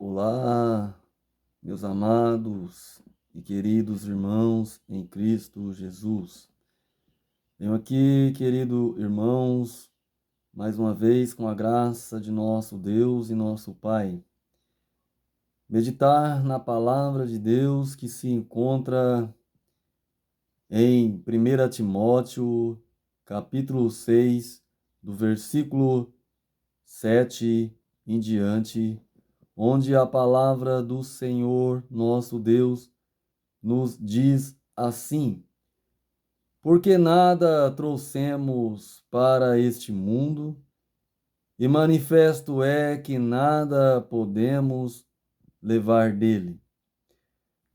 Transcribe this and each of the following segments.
Olá, meus amados e queridos irmãos em Cristo Jesus. Venho aqui, querido irmãos, mais uma vez com a graça de nosso Deus e nosso Pai, meditar na palavra de Deus que se encontra em 1 Timóteo, capítulo 6, do versículo 7 em diante, onde a palavra do Senhor nosso Deus nos diz assim: porque nada trouxemos para este mundo, e manifesto é que nada podemos levar dele.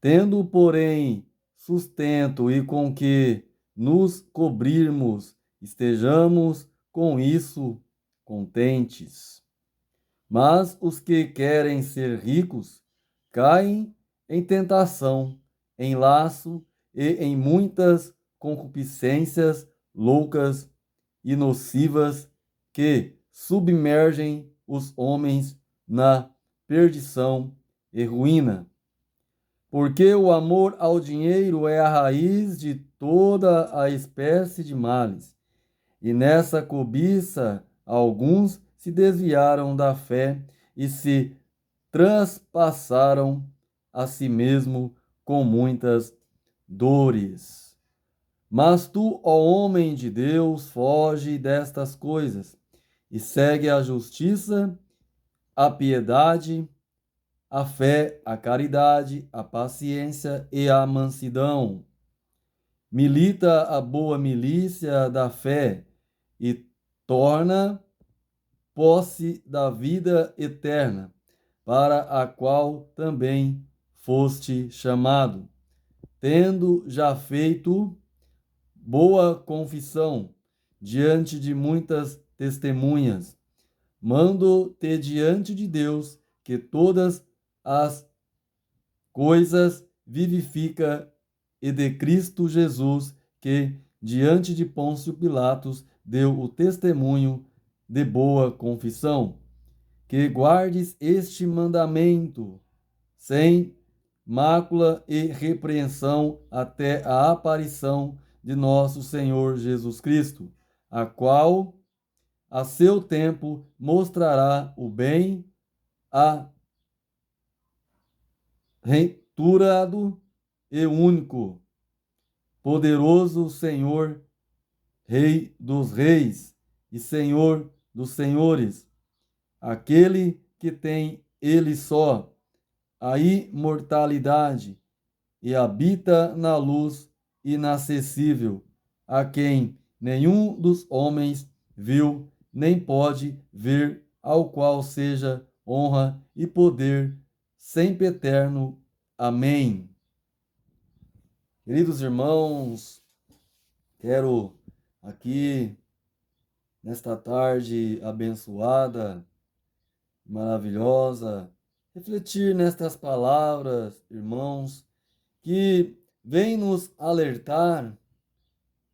Tendo, porém, sustento e com que nos cobrirmos, estejamos com isso contentes. Mas os que querem ser ricos caem em tentação, em laço e em muitas concupiscências loucas e nocivas que submergem os homens na perdição e ruína. Porque o amor ao dinheiro é a raiz de toda a espécie de males, e nessa cobiça alguns se desviaram da fé e se transpassaram a si mesmo com muitas dores. Mas tu, ó homem de Deus, foge destas coisas e segue a justiça, a piedade, a fé, a caridade, a paciência e a mansidão. Milita a boa milícia da fé e torna posse da vida eterna, para a qual também foste chamado, tendo já feito boa confissão diante de muitas testemunhas. Mando-te diante de Deus, que todas as coisas vivifica, e de Cristo Jesus, que diante de Pôncio Pilatos deu o testemunho de boa confissão, que guardes este mandamento sem mácula e repreensão até a aparição de nosso Senhor Jesus Cristo, a qual a seu tempo mostrará o bem aventurado e único, poderoso Senhor, Rei dos reis e Senhor dos senhores, aquele que tem ele só a imortalidade e habita na luz inacessível, a quem nenhum dos homens viu nem pode ver, ao qual seja honra e poder sempre eterno. Amém. Queridos irmãos, quero aqui nesta tarde abençoada, maravilhosa, refletir nestas palavras, irmãos, que vêm nos alertar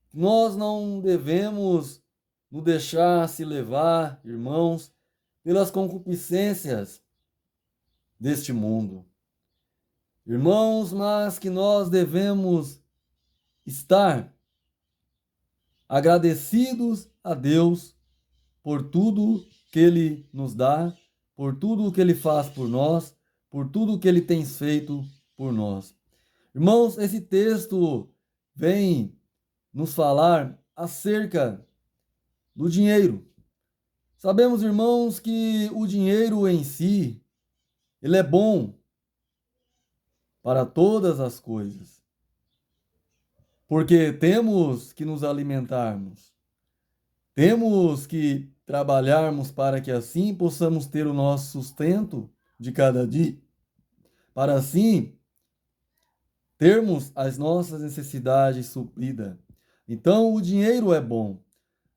que nós não devemos nos deixar se levar, irmãos, pelas concupiscências deste mundo. Irmãos, mas que nós devemos estar agradecidos a Deus por tudo que Ele nos dá, por tudo que Ele faz por nós, por tudo que Ele tem feito por nós. Irmãos, esse texto vem nos falar acerca do dinheiro. Sabemos, irmãos, que o dinheiro em si, ele é bom para todas as coisas, porque temos que nos alimentarmos, temos que trabalharmos para que assim possamos ter o nosso sustento de cada dia, para assim termos as nossas necessidades supridas. Então, o dinheiro é bom.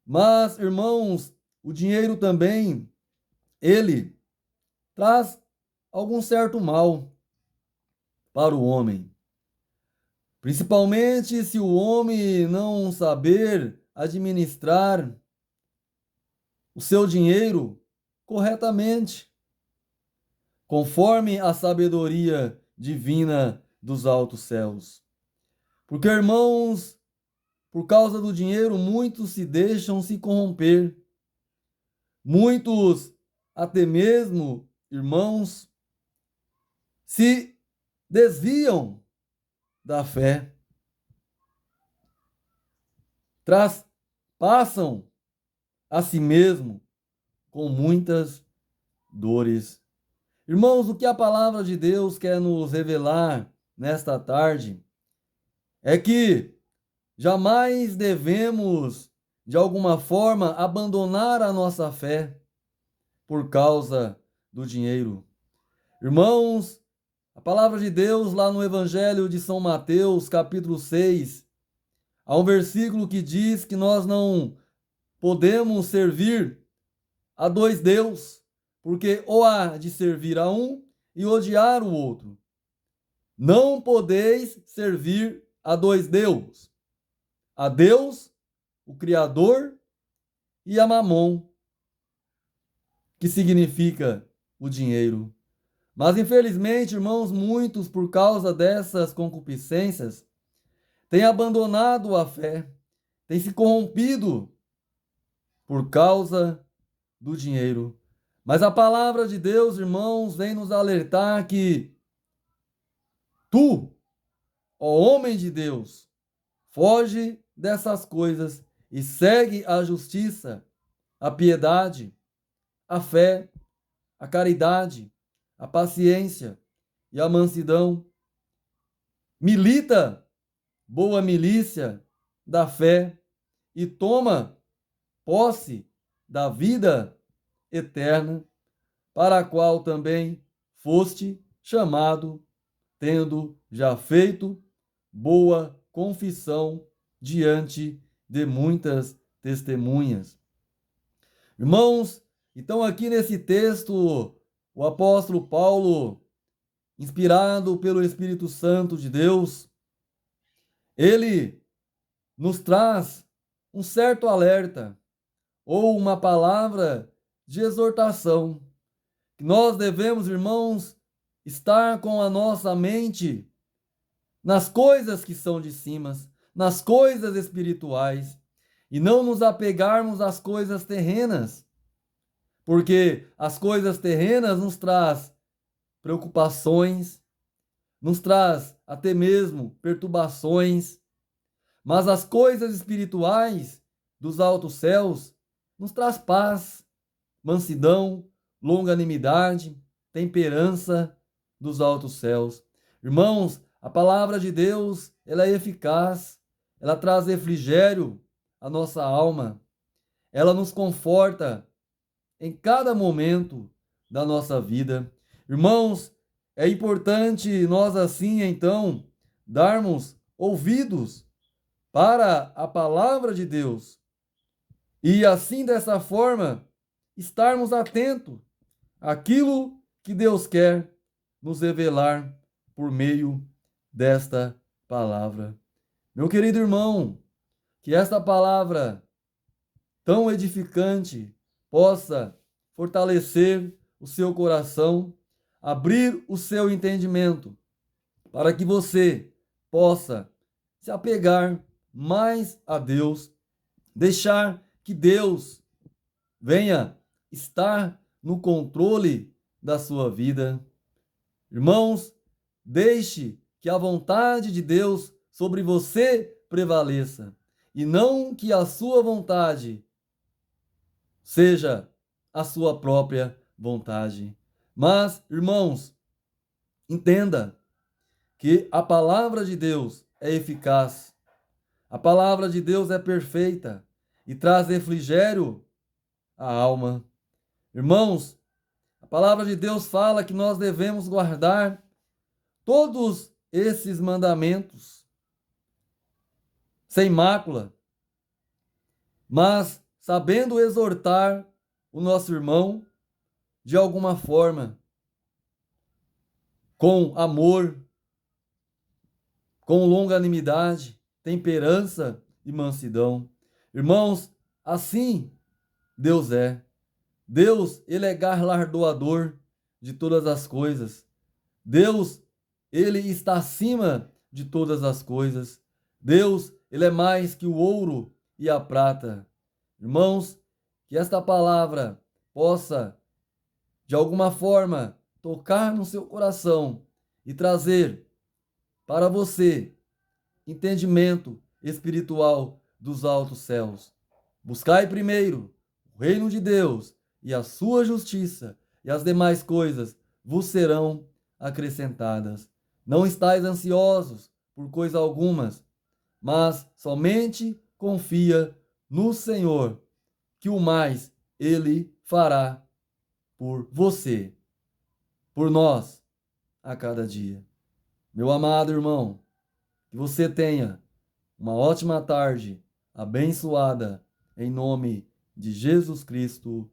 Mas, irmãos, o dinheiro também, ele traz algum certo mal para o homem. Principalmente se o homem não saber administrar o seu dinheiro corretamente. conforme a sabedoria divina dos altos céus. Porque, irmãos, por causa do dinheiro, muitos se deixam se corromper. Muitos, até mesmo, irmãos, se desviam da fé. Passam a si mesmo com muitas dores. Irmãos, o que a palavra de Deus quer nos revelar nesta tarde é que jamais devemos, de alguma forma, abandonar a nossa fé por causa do dinheiro. Irmãos, a palavra de Deus lá no Evangelho de São Mateus, capítulo 6, há um versículo que diz que nós não podemos servir a dois deuses, porque ou há de servir a um e odiar o outro. Não podeis servir a dois deuses, a Deus, o Criador, e a Mamon, que significa o dinheiro. Mas infelizmente, irmãos, muitos, por causa dessas concupiscências, têm abandonado a fé, têm se corrompido por causa do dinheiro. Mas a palavra de Deus, irmãos, vem nos alertar que tu, ó homem de Deus, foge dessas coisas e segue a justiça, a piedade, a fé, a caridade, a paciência e a mansidão. Milita boa milícia da fé e toma posse da vida eterna, para a qual também foste chamado, tendo já feito boa confissão diante de muitas testemunhas. Irmãos, então aqui nesse texto, o apóstolo Paulo, inspirado pelo Espírito Santo de Deus, ele nos traz um certo alerta ou uma palavra de exortação, que nós devemos, irmãos, estar com a nossa mente nas coisas que são de cima, nas coisas espirituais, e não nos apegarmos às coisas terrenas, porque as coisas terrenas nos traz preocupações, nos traz até mesmo perturbações, mas as coisas espirituais dos altos céus nos traz paz, mansidão, longanimidade, temperança dos altos céus. Irmãos, a palavra de Deus, ela é eficaz, ela traz refrigério à nossa alma, ela nos conforta em cada momento da nossa vida. Irmãos, é importante nós assim, então, darmos ouvidos para a palavra de Deus e assim, dessa forma, estarmos atentos àquilo que Deus quer nos revelar por meio desta palavra. Meu querido irmão, que esta palavra tão edificante possa fortalecer o seu coração, abrir o seu entendimento, para que você possa se apegar mais a Deus, deixar que Deus venha estar no controle da sua vida. Irmãos, deixe que a vontade de Deus sobre você prevaleça e não que a sua vontade seja a sua própria vontade. Mas, irmãos, entenda que a palavra de Deus é eficaz. A palavra de Deus é perfeita e traz refrigério à alma. Irmãos, a palavra de Deus fala que nós devemos guardar todos esses mandamentos sem mácula, mas sabendo exortar o nosso irmão de alguma forma, com amor, com longanimidade, temperança e mansidão. Irmãos, assim Deus é. Deus, ele é galardoador de todas as coisas. Deus, ele está acima de todas as coisas. Deus, ele é mais que o ouro e a prata. Irmãos, que esta palavra possa, de alguma forma, tocar no seu coração e trazer para você entendimento espiritual dos altos céus. Buscai primeiro o reino de Deus e a sua justiça, e as demais coisas vos serão acrescentadas. Não estais ansiosos por coisa algumas, mas somente confia no Senhor, que o mais ele fará por você, por nós, a cada dia. Meu amado irmão, que você tenha uma ótima tarde, abençoada, em nome de Jesus Cristo.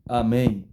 Amém.